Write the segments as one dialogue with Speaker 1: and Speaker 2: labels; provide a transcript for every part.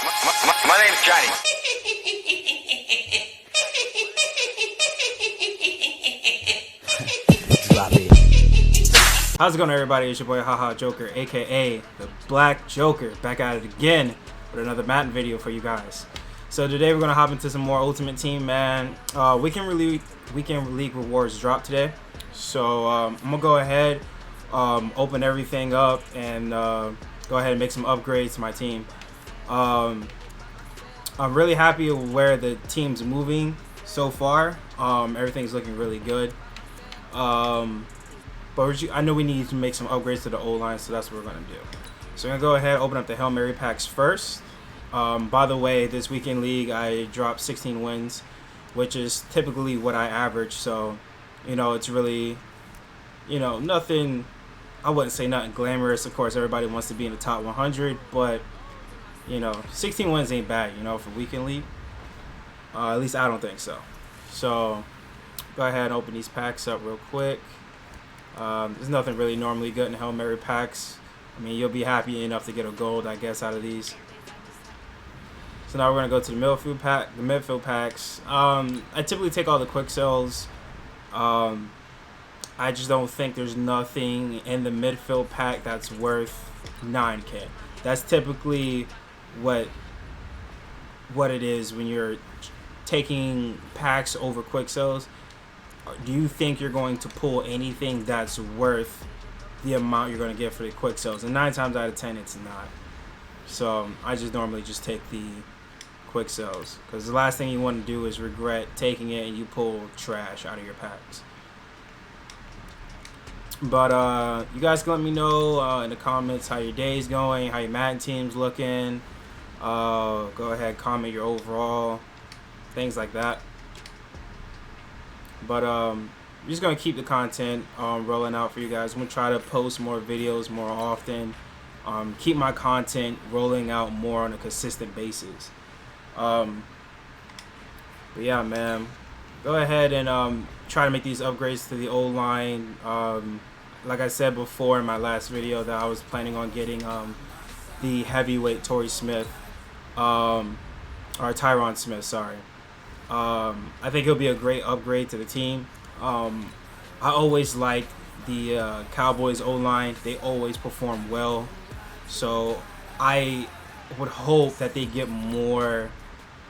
Speaker 1: My name's Johnny.
Speaker 2: Drop it.
Speaker 3: How's it going, everybody? It's your boy Haha Joker, aka the Black Joker, back at it again with another Madden video for you guys. So today we're gonna hop into some more Ultimate Team, man. Weekend League rewards drop today, so I'm gonna go ahead, open everything up, and go ahead and make some upgrades to my team. I'm really happy with where the team's moving so far. Everything's looking really good. But I know we need to make some upgrades to the O-line, so that's what we're going to do. So I'm going to go ahead and open up the Hail Mary packs first. By the way, this weekend league, I dropped 16 wins, which is typically what I average. So, it's really, nothing, I wouldn't say nothing glamorous. Of course, everybody wants to be in the top 100, but, 16 wins ain't bad, for weekend league. At least I don't think so. So, go ahead and open these packs up real quick. There's nothing really normally good in Hail Mary packs. I mean, you'll be happy enough to get a gold, I guess, out of these. So now we're gonna go to the midfield packs. I typically take all the quick sells. I just don't think there's nothing in the midfield pack that's worth 9K. That's typically what it is when you're taking packs over quick sells. Do you think you're going to pull anything that's worth the amount you're going to get for the quick sells? And 9 times out of 10, it's not. So I just normally just take the quick sells, because the last thing you want to do is regret taking it and you pull trash out of your packs. But you guys can let me know in the comments how your day's going, how your Madden team's looking. Go ahead, comment your overall, things like that. But I'm just going to keep the content rolling out for you guys. I'm going to try to post more videos more often. Keep my content rolling out more on a consistent basis. But yeah, man. Go ahead and try to make these upgrades to the O-line. Like I said before in my last video, that I was planning on getting the heavyweight Torrey Smith. Or Tyron Smith, sorry. I think it'll be a great upgrade to the team. I always like the Cowboys O-line. They always perform well. So I would hope that they get more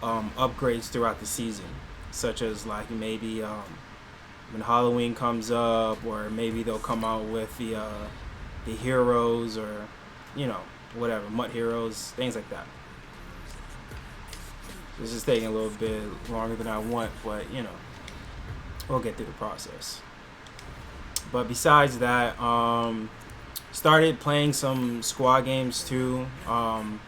Speaker 3: upgrades throughout the season, such as like maybe when Halloween comes up, or maybe they'll come out with the heroes, or whatever, MUT heroes, things like that. This is taking a little bit longer than I want, but we'll get through the process. But besides that, started playing some squad games too. Been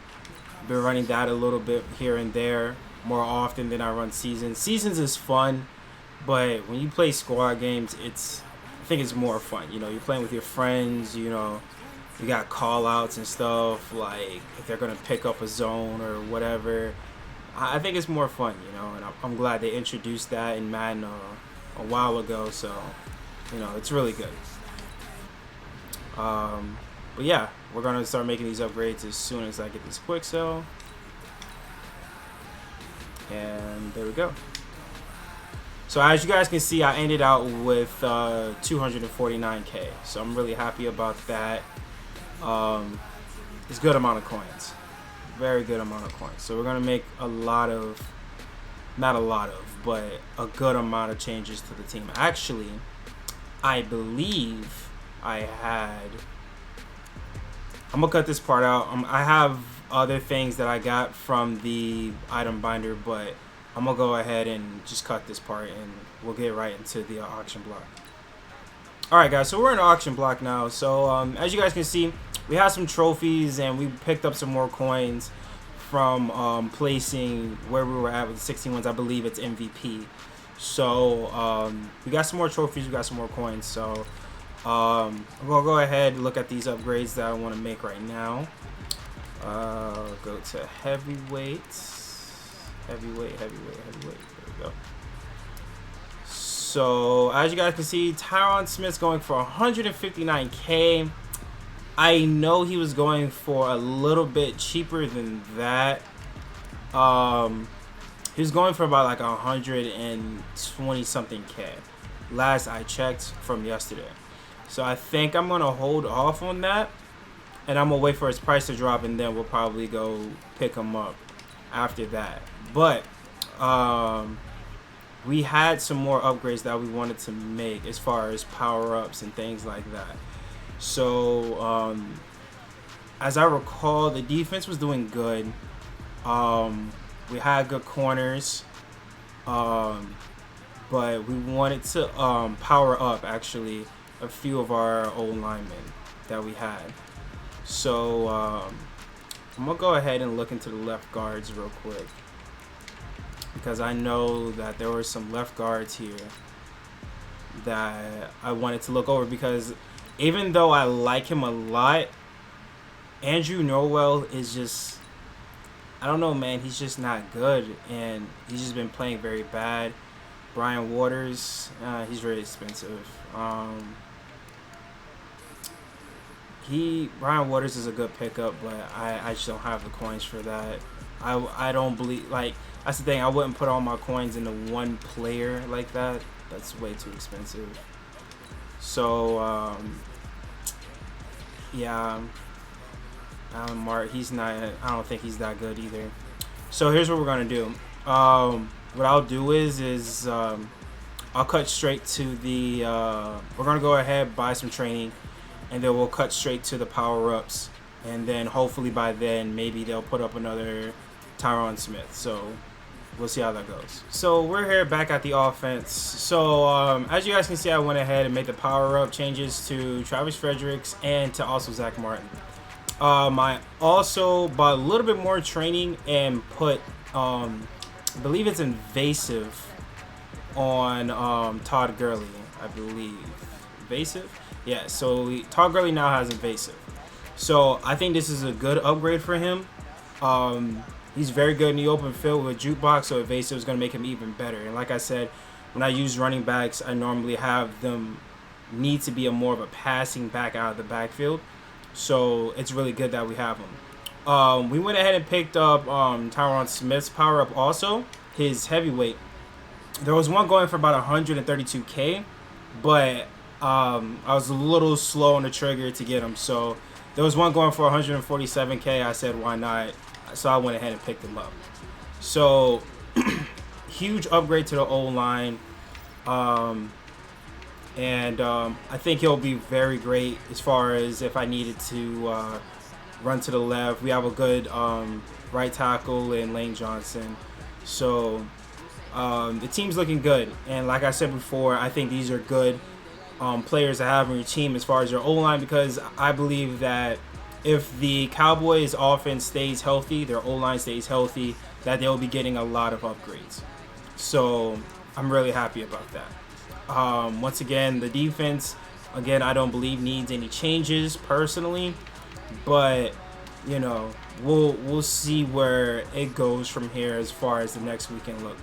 Speaker 3: running that a little bit here and there, more often than I run seasons. Seasons is fun, but when you play squad games, I think it's more fun. You're playing with your friends. You got call outs and stuff, like if they're gonna pick up a zone or whatever. I think it's more fun, and I'm glad they introduced that in Madden a while ago, so, it's really good. But yeah, we're going to start making these upgrades as soon as I get this quick sell. And there we go. So as you guys can see, I ended out with 249K, so I'm really happy about that. It's a good amount of coins. Very good amount of coins. So we're gonna make not a lot of, but a good amount of changes to the team. Actually, I believe I'm gonna cut this part out. I have other things that I got from the item binder, but I'm gonna go ahead and just cut this part, and we'll get right into the auction block. Alright guys, so we're in the auction block now. So as you guys can see, we have some trophies, and we picked up some more coins from placing where we were at with the 16 wins. I believe it's MVP. So we got some more trophies, we got some more coins. So I'm gonna go ahead and look at these upgrades that I want to make right now. Go to heavyweight. There we go. So as you guys can see, Tyron Smith's going for 159K. I know he was going for a little bit cheaper than that. He was going for about like 120 something K. Last I checked from yesterday. So I think I'm gonna hold off on that, and I'm gonna wait for his price to drop, and then we'll probably go pick him up after that. But we had some more upgrades that we wanted to make as far as power-ups and things like that. So as I recall, the defense was doing good. We had good corners, but we wanted to power up actually a few of our old linemen that we had. So I'm gonna go ahead and look into the left guards real quick, because I know that there were some left guards here that I wanted to look over, because even though I like him a lot, Andrew Norwell is just, I don't know, man, he's just not good, and he's just been playing very bad. Brian Waters, he's very expensive. Brian Waters is a good pickup, but I just don't have the coins for that. I don't believe, like, that's the thing, I wouldn't put all my coins into one player like that. That's way too expensive. So yeah, Mark, he's not, I don't think he's that good either. So here's what we're gonna do. What I'll do is I'll cut straight to the we're gonna go ahead, buy some training, and then we'll cut straight to the power-ups, and then hopefully by then maybe they'll put up another Tyron Smith. So we'll see how that goes. So we're here back at the offense. So as you guys can see, I went ahead and made the power-up changes to Travis Fredericks and to also Zach Martin. I also bought a little bit more training and put I believe it's invasive on Todd Gurley, I believe. Invasive? Yeah, so Todd Gurley now has invasive. So I think this is a good upgrade for him. He's very good in the open field with jukebox, so evasive is going to make him even better. And like I said, when I use running backs, I normally have them need to be more of a passing back out of the backfield. So it's really good that we have him. We went ahead and picked up Tyron Smith's power-up also, his heavyweight. There was one going for about 132K, but I was a little slow on the trigger to get him. So there was one going for 147K. I said, why not? So I went ahead and picked him up. So huge upgrade to the O-line. And I think he'll be very great as far as if I needed to run to the left. We have a good right tackle in Lane Johnson. So the team's looking good. And like I said before, I think these are good players to have on your team as far as your O-line, because I believe that if the Cowboys offense stays healthy, their O-line stays healthy, that they'll be getting a lot of upgrades. So I'm really happy about that. Once again, the defense, again, I don't believe needs any changes personally, but you know, we'll see where it goes from here as far as the next weekend league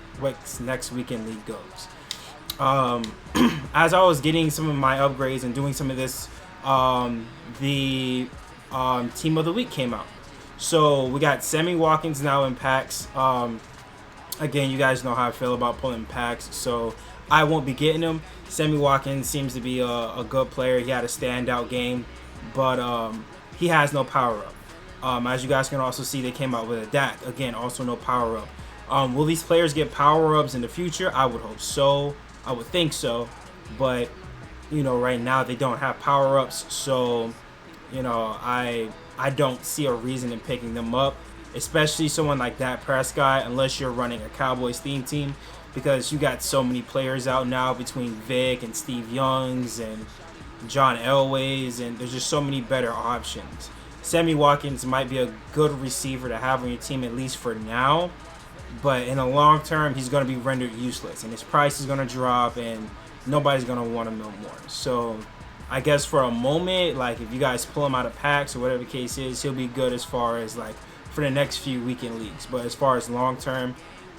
Speaker 3: goes. As I was getting some of my upgrades and doing some of this, the team of the week came out. So we got Sammy Watkins now in packs. Again, you guys know how I feel about pulling packs, so I won't be getting him. Sammy Watkins seems to be a good player. He had a standout game, but he has no power-up. As you guys can also see, they came out with a Dak. Again, also no power-up. Will these players get power-ups in the future? I would hope so. I would think so. But, you know, right now they don't have power-ups. So, you know, I don't see a reason in picking them up, especially someone like Dak Prescott, unless you're running a Cowboys theme team, because you got so many players out now between Vic and Steve Youngs and John Elway's, and there's just so many better options. Sammy Watkins might be a good receiver to have on your team, at least for now, but in the long term, he's going to be rendered useless, and his price is going to drop, and nobody's going to want him no more. So I guess for a moment, like if you guys pull him out of packs or whatever the case is, he'll be good as far as like for the next few weekend leagues. But as far as long term,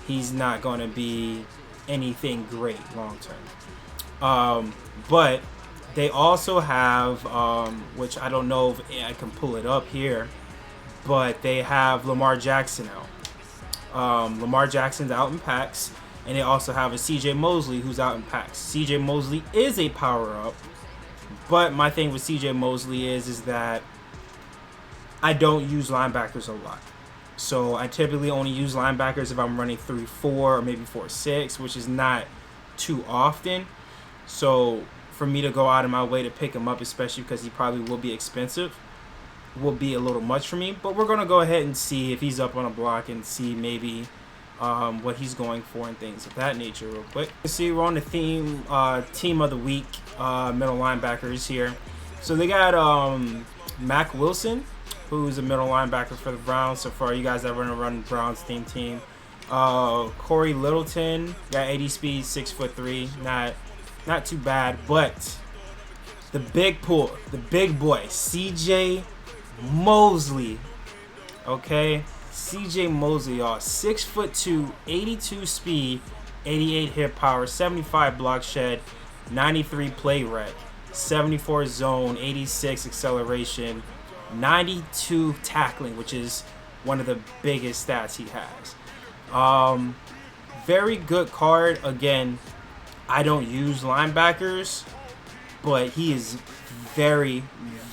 Speaker 3: he's not going to be anything great long term. But they also have, which I don't know if I can pull it up here, but they have Lamar Jackson out. Lamar Jackson's out in packs, and they also have a CJ Mosley who's out in packs. CJ Mosley is a power up, but my thing with CJ Mosley is that I don't use linebackers a lot. So I typically only use linebackers if I'm running 3-4 or maybe 4-6, which is not too often. So for me to go out of my way to pick him up, especially because he probably will be expensive, will be a little much for me. But we're going to go ahead and see if he's up on a block and see maybe what he's going for and things of that nature real quick. You see, we're on the team of the week, middle linebackers here. So they got Mac Wilson, who's a middle linebacker for the Browns. So for you guys that want to run Browns team, Corey Littleton got 80 speed, 6'3", not too bad. But the big pull, the big boy, CJ Mosley. Okay, CJ Mosley, y'all, 6'2", 82 speed, 88 hit power, 75 block shed, 93 play rec, 74 zone, 86 acceleration, 92 tackling, which is one of the biggest stats he has. Very good card. Again, I don't use linebackers, but he is very,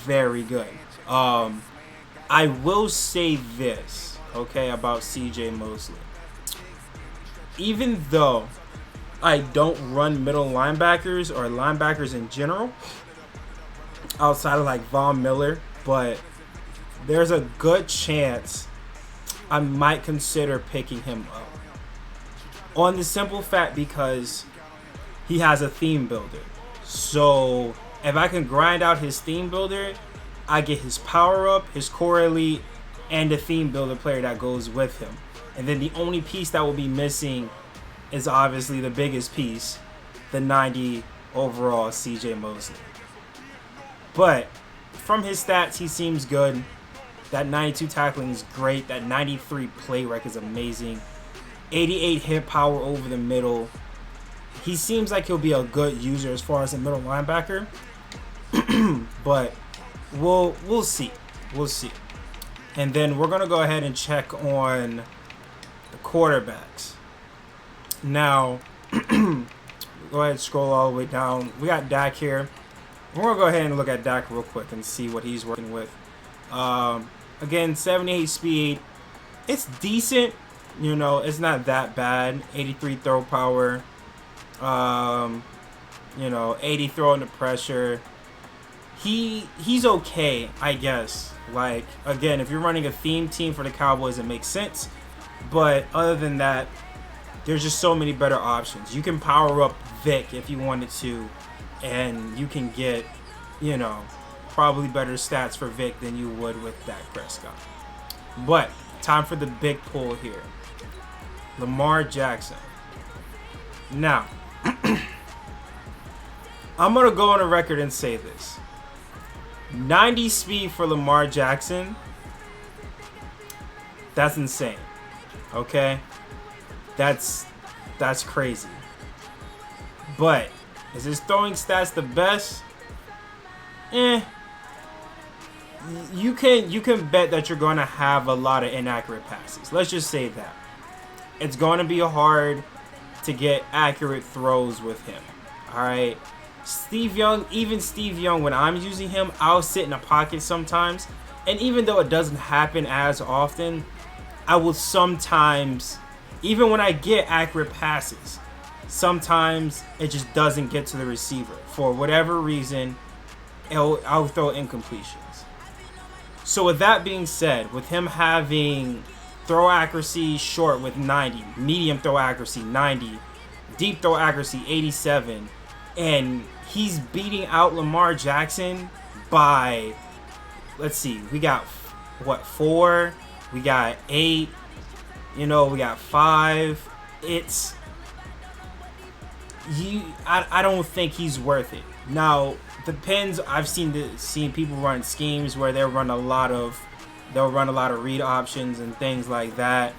Speaker 3: very good. I will say this, okay, about CJ Mosley. Even though I don't run middle linebackers or linebackers in general, outside of like Von Miller, but there's a good chance I might consider picking him up. On the simple fact because he has a theme builder. So if I can grind out his theme builder, I get his power up, his core elite, and the theme builder player that goes with him. And then the only piece that will be missing is obviously the biggest piece, the 90 overall CJ Mosley. But from his stats, he seems good. That 92 tackling is great. That 93 play rec is amazing. 88 hit power over the middle. He seems like he'll be a good user as far as a middle linebacker. But we'll see. We'll see. And then we're going to go ahead and check on the quarterbacks. Now, go ahead and scroll all the way down. We got Dak here. We're going to go ahead and look at Dak real quick and see what he's working with. Again, 78 speed. It's decent. You know, it's not that bad. 83 throw power. 80 throw under pressure. He's okay, I guess. Like, again, if you're running a theme team for the Cowboys, it makes sense. But other than that, there's just so many better options. You can power up Vic if you wanted to, and you can get, probably better stats for Vic than you would with Dak Prescott. But time for the big pull here. Lamar Jackson. Now, I'm going to go on a record and say this. 90 speed for Lamar Jackson, that's insane. Okay? That's crazy. But is his throwing stats the best? You can bet that you're going to have a lot of inaccurate passes. Let's just say that. It's going to be hard to get accurate throws with him. All right? Steve Young, when I'm using him, I'll sit in a pocket sometimes. And even though it doesn't happen as often, I will sometimes, even when I get accurate passes, sometimes it just doesn't get to the receiver. For whatever reason, I'll throw incompletions. So with that being said, with him having throw accuracy short with 90, medium throw accuracy 90, deep throw accuracy 87, and he's beating out Lamar Jackson by, let's see, we got, 4? We got 8. We got 5. I don't think he's worth it. Now, depends. I've seen people run schemes where they'll run a lot of read options and things like that.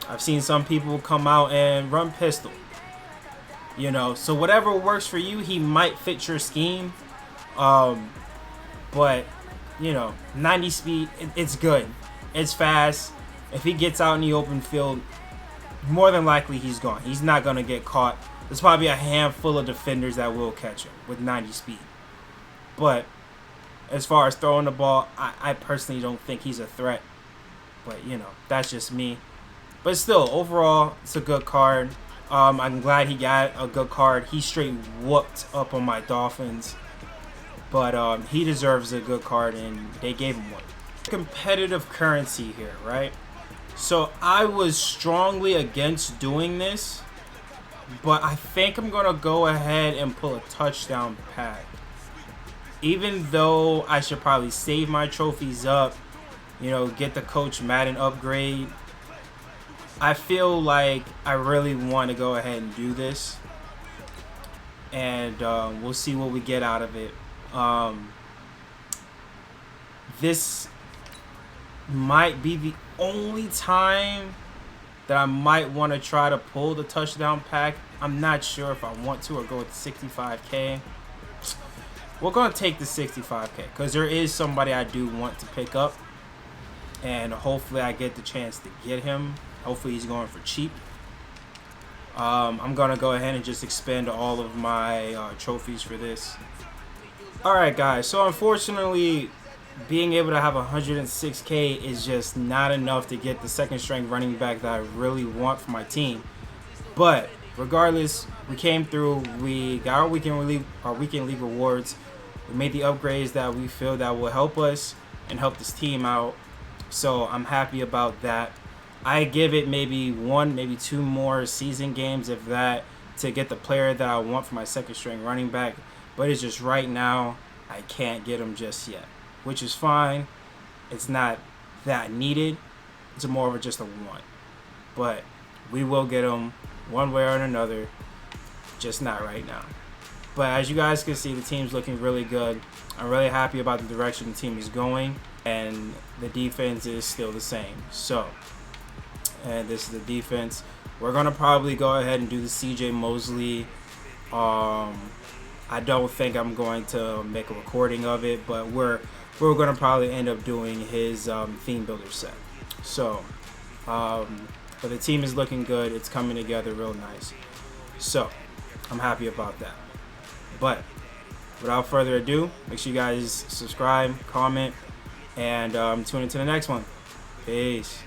Speaker 3: I've seen some people come out and run pistol. So whatever works for you, he might fit your scheme. But 90 speed, it's good. It's fast. If he gets out in the open field, more than likely he's gone. He's not going to get caught. There's probably a handful of defenders that will catch him with 90 speed. But as far as throwing the ball, I personally don't think he's a threat. But, you know, that's just me. But still, overall, it's a good card. I'm glad he got a good card. He straight whooped up on my Dolphins. But he deserves a good card, and they gave him one. Competitive currency here, right? So I was strongly against doing this, but I think I'm going to go ahead and pull a touchdown pack. Even though I should probably save my trophies up, you know, get the Coach Madden upgrade, I feel like I really want to go ahead and do this. And we'll see what we get out of it. This might be the only time that I might want to try to pull the touchdown pack. I'm not sure if I want to or go with 65K. We're going to take the 65K because there is somebody I do want to pick up. And hopefully I get the chance to get him. Hopefully he's going for cheap. I'm going to go ahead and just expend all of my trophies for this. Alright guys, so unfortunately being able to have 106K is just not enough to get the second string running back that I really want for my team. But regardless, we came through, we got our weekend league rewards. We made the upgrades that we feel that will help us and help this team out. So I'm happy about that. I give it maybe one, maybe two more season games of that to get the player that I want for my second string running back. But it's just right now, I can't get him just yet, which is fine. It's not that needed. It's more of just a want. But we will get him one way or another, just not right now. But as you guys can see, the team's looking really good. I'm really happy about the direction the team is going, and the defense is still the same. So, and this is the defense. We're gonna probably go ahead and do the CJ Mosley. I don't think I'm going to make a recording of it, but we're gonna probably end up doing his theme builder set. So, but the team is looking good. It's coming together real nice. So, I'm happy about that. But without further ado, make sure you guys subscribe, comment, and tune into the next one. Peace.